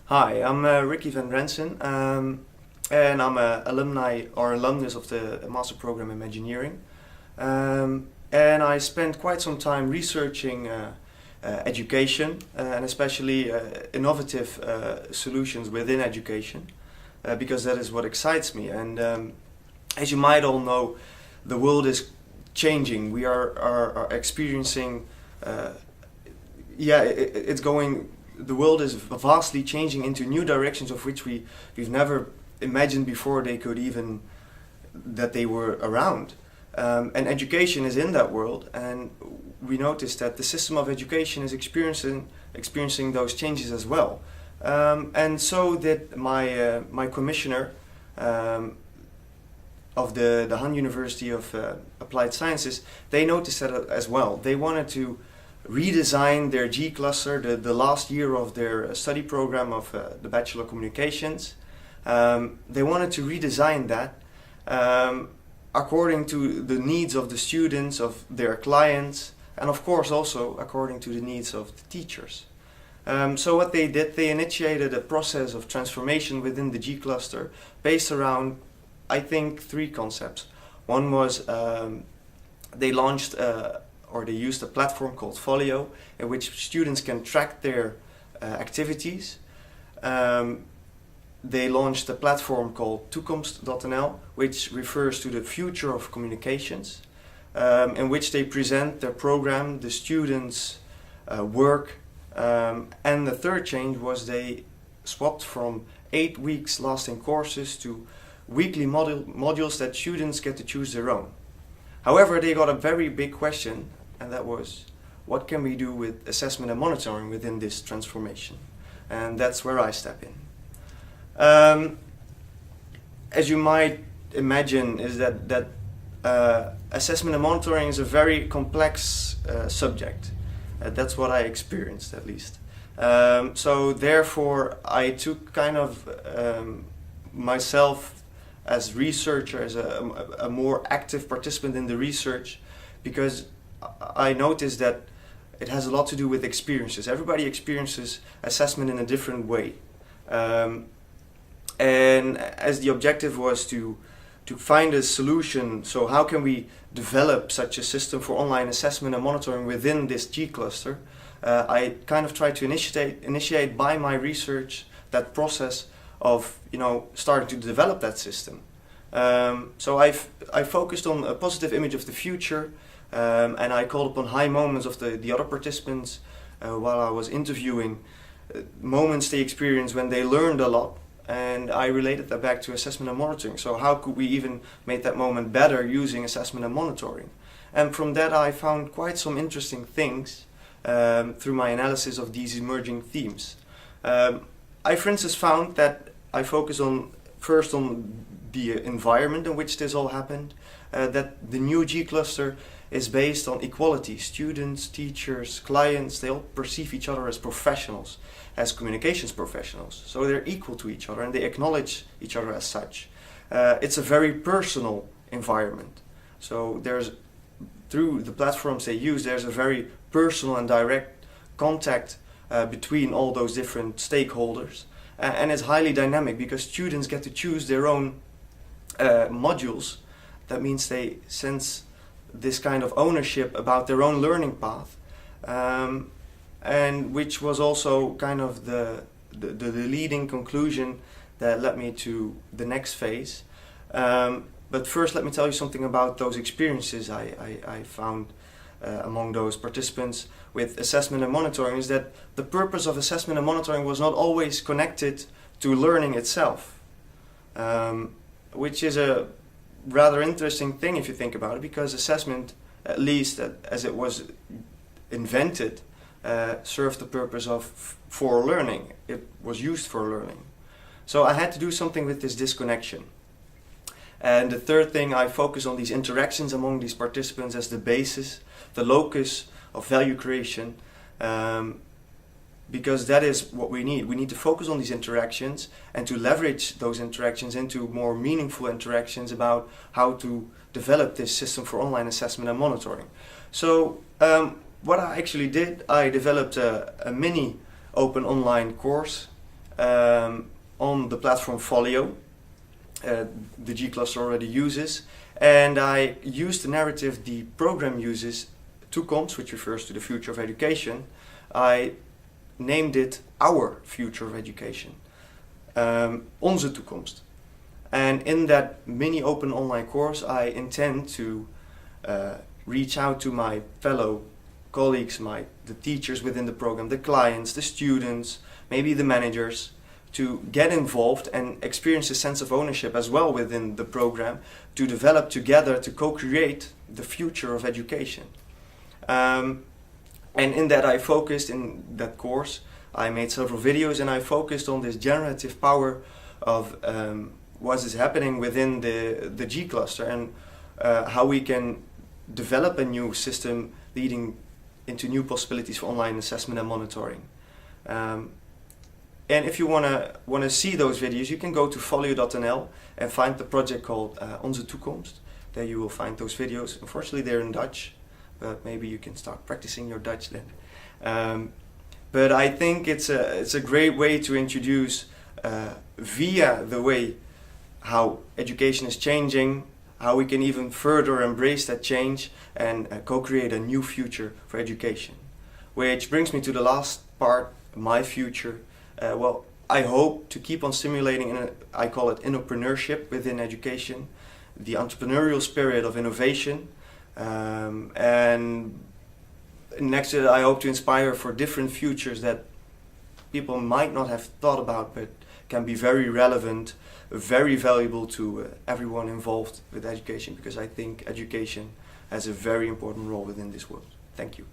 Hi, I'm Ricky van Rensen, and I'm an alumnus of the Master Program in Engineering. And I spent quite some time researching education and especially innovative solutions within education because that is what excites me. And as you might all know, the world is changing. We are experiencing, it's going. The world is vastly changing into new directions of which we've never imagined before that they were around. And education is in that world, and we noticed that the system of education is experiencing those changes as well. And so did my commissioner of the Han University of Applied Sciences. They noticed that as well. They wanted to redesign their G cluster, the last year of their study program of the Bachelor of Communications. They wanted to redesign that according to the needs of the students, of their clients, and of course also according to the needs of the teachers. So what they did, they initiated a process of transformation within the G cluster based around, I think, three concepts. One was they launched they used a platform called Folio, in which students can track their activities. They launched a platform called toekomst.nl, which refers to the future of communications, in which they present their program, the students' work. And the third change was they swapped from 8 weeks lasting courses to weekly modules that students get to choose their own. However, they got a very big question, and that was, what can we do with assessment and monitoring within this transformation? And that's where I step in. As you might imagine, is that assessment and monitoring is a very complex subject. That's what I experienced, at least. So therefore, I took kind of myself as researcher, as a more active participant in the research, because I noticed that it has a lot to do with experiences. Everybody experiences assessment in a different way. And as the objective was to find a solution, so how can we develop such a system for online assessment and monitoring within this G cluster, I kind of tried to initiate by my research that process of starting to develop that system. So I focused on a positive image of the future, and I called upon high moments of the other participants while I was interviewing, moments they experienced when they learned a lot, and I related that back to assessment and monitoring. So how could we even make that moment better using assessment and monitoring? And from that I found quite some interesting things through my analysis of these emerging themes. I, for instance, found that I focus first on the environment in which this all happened, that the new G cluster is based on equality. Students, teachers, clients, they all perceive each other as professionals, as communications professionals. So they're equal to each other and they acknowledge each other as such. It's a very personal environment. So through the platforms they use, there's a very personal and direct contact between all those different stakeholders. And it's highly dynamic because students get to choose their own modules. That means they sense this kind of ownership about their own learning path, and which was also kind of the leading conclusion that led me to the next phase. But first, let me tell you something about those experiences I found among those participants with assessment and monitoring, is that the purpose of assessment and monitoring was not always connected to learning itself, which is a rather interesting thing if you think about it, because assessment, at least as it was invented, served the purpose for learning. It was used for learning. So I had to do something with this disconnection. And the third thing, I focus on these interactions among these participants as the basis, the locus of value creation, because that is what we need. We need to focus on these interactions and to leverage those interactions into more meaningful interactions about how to develop this system for online assessment and monitoring. So what I actually did, I developed a mini open online course on the platform Folio, the G cluster already uses, and I used the narrative the program uses, toekomst, which refers to the future of education. I named it Our Future of Education, onze toekomst. And in that mini open online course, I intend to reach out to my fellow colleagues, the teachers within the program, the clients, the students, maybe the managers, to get involved and experience a sense of ownership as well within the program, to develop together, to co-create the future of education. And in that I focused, in that course, I made several videos and I focused on this generative power of what is happening within the G cluster and how we can develop a new system leading into new possibilities for online assessment and monitoring. And if you want to see those videos, you can go to folio.nl and find the project called Onze Toekomst. There you will find those videos. Unfortunately, they're in Dutch, but maybe you can start practicing your Dutch then. But I think it's a great way to introduce via the way how education is changing, how we can even further embrace that change and co-create a new future for education. Which brings me to the last part, my future. Well, I hope to keep on stimulating, I call it entrepreneurship within education, the entrepreneurial spirit of innovation, and next to that I hope to inspire for different futures that people might not have thought about but can be very relevant, very valuable to everyone involved with education, because I think education has a very important role within this world. Thank you.